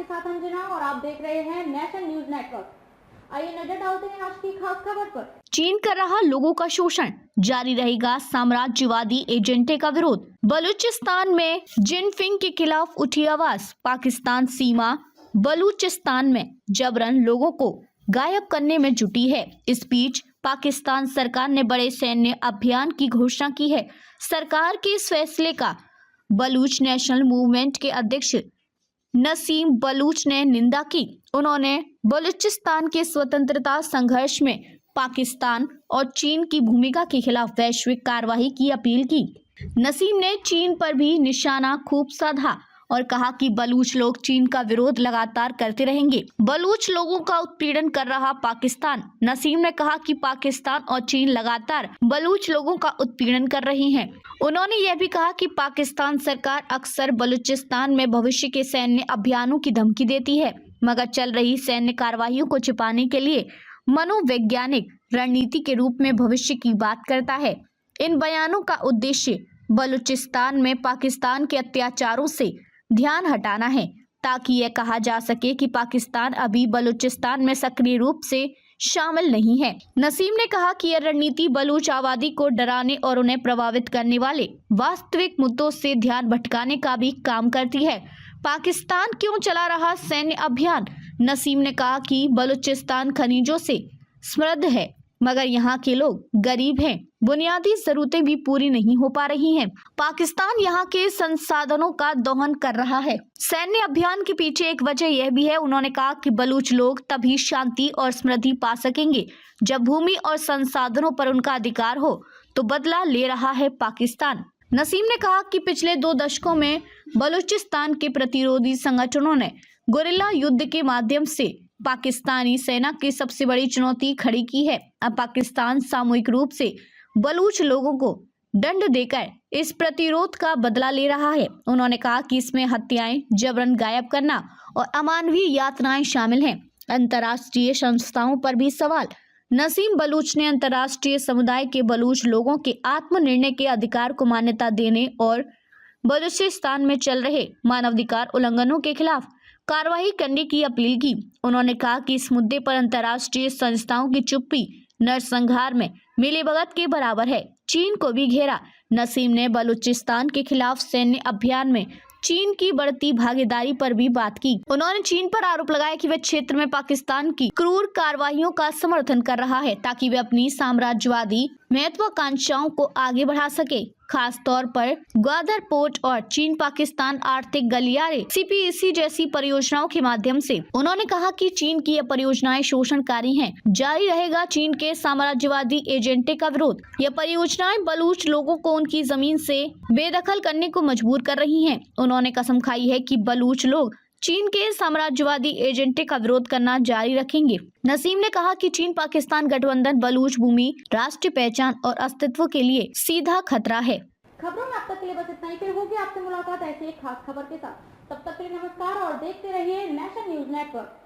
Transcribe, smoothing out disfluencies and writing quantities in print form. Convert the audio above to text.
आपके साथ अंजना और आप देख रहे हैं नेशन न्यूज नेटवर्क। आइए नजर डालते हैं आज की खास खबर पर। चीन कर रहा लोगों का शोषण, जारी रहेगा साम्राज्यवादी एजेंटे का विरोध। बलूचिस्तान में जिनफिंग के खिलाफ उठी आवाज। पाकिस्तान सीमा बलूचिस्तान में जबरन लोगों को गायब करने में जुटी है। इस बीच पाकिस्तान सरकार ने बड़े सैन्य अभियान की घोषणा की है। सरकार के इस फैसले का बलूच नेशनल मूवमेंट के अध्यक्ष नसीम बलूच ने निंदा की। उन्होंने बलूचिस्तान के स्वतंत्रता संघर्ष में पाकिस्तान और चीन की भूमिका के खिलाफ वैश्विक कार्रवाई की अपील की। नसीम ने चीन पर भी निशाना खूब साधा और कहा कि बलूच लोग चीन का विरोध लगातार करते रहेंगे। बलूच लोगों का उत्पीड़न कर रहा पाकिस्तान। नसीम ने कहा कि पाकिस्तान और चीन लगातार बलूच लोगों का उत्पीड़न कर रही हैं। उन्होंने यह भी कहा कि पाकिस्तान सरकार अक्सर बलूचिस्तान में भविष्य के सैन्य अभियानों की धमकी देती है, मगर चल रही सैन्य कार्रवाइयों को छिपाने के लिए मनोवैज्ञानिक रणनीति के रूप में भविष्य की बात करता है। इन बयानों का उद्देश्य बलूचिस्तान में पाकिस्तान के अत्याचारों से ध्यान हटाना है, ताकि यह कहा जा सके कि पाकिस्तान अभी बलूचिस्तान में सक्रिय रूप से शामिल नहीं है। नसीम ने कहा कि यह रणनीति बलूच आबादी को डराने और उन्हें प्रभावित करने वाले वास्तविक मुद्दों से ध्यान भटकाने का भी काम करती है। पाकिस्तान क्यों चला रहा सैन्य अभियान? नसीम ने कहा कि बलूचिस्तान खनिजों से समृद्ध है, मगर यहाँ के लोग गरीब हैं। बुनियादी जरूरतें भी पूरी नहीं हो पा रही हैं। पाकिस्तान यहाँ के संसाधनों का दोहन कर रहा है। सैन्य अभियान के पीछे एक वजह यह भी है। उन्होंने कहा कि बलूच लोग तभी शांति और समृद्धि पा सकेंगे जब भूमि और संसाधनों पर उनका अधिकार हो। तो बदला ले रहा है पाकिस्तान। नसीम ने कहा कि पिछले 2 दशकों में बलूचिस्तान के प्रतिरोधी संगठनों ने गुरिल्ला युद्ध के माध्यम से पाकिस्तानी सेना की सबसे बड़ी चुनौती खड़ी की है। अब पाकिस्तान सामूहिक रूप से बलूच लोगों को दंड देकर इस प्रतिरोध का बदला ले रहा है। उन्होंने कहा कि इसमें हत्याएं, जबरन गायब करना और अमानवीय यातनाएं शामिल हैं। अंतर्राष्ट्रीय संस्थाओं पर भी सवाल। नसीम बलूच ने अंतर्राष्ट्रीय समुदाय के बलूच लोगों के आत्मनिर्णय के अधिकार को मान्यता देने और बलूचिस्तान में चल रहे मानवाधिकार उल्लंघनों के खिलाफ कार्रवाई करने की अपील की। उन्होंने कहा कि इस मुद्दे पर अंतर्राष्ट्रीय संस्थाओं की चुप्पी नरसंहार में मिलीभगत के बराबर है। चीन को भी घेरा। नसीम ने बलूचिस्तान के खिलाफ सैन्य अभियान में चीन की बढ़ती भागीदारी पर भी बात की। उन्होंने चीन पर आरोप लगाया कि वह क्षेत्र में पाकिस्तान की क्रूर कार्रवाइयों का समर्थन कर रहा है, ताकि वे अपनी साम्राज्यवादी महत्वाकांक्षाओं को आगे बढ़ा सके, खास तौर पर ग्वादर पोर्ट और चीन पाकिस्तान आर्थिक गलियारे CPEC जैसी परियोजनाओं के माध्यम से। उन्होंने कहा कि चीन की ये परियोजनाएं शोषणकारी हैं। जारी रहेगा चीन के साम्राज्यवादी एजेंटे का विरोध। यह परियोजनाएं बलूच लोगों को उनकी जमीन से बेदखल करने को मजबूर कर रही हैं। उन्होंने कसम खाई है कि बलूच लोग चीन के साम्राज्यवादी एजेंटे का विरोध करना जारी रखेंगे। नसीम ने कहा कि चीन पाकिस्तान गठबंधन बलूच भूमि, राष्ट्रीय पहचान और अस्तित्व के लिए सीधा खतरा है। खबरों में अब तक के लिए बस इतना ही। फिर होगी आपसे मुलाकात ऐसी एक खास खबर के साथ। तब तक के लिए नमस्कार और देखते रहिए नेशन न्यूज नेटवर्क।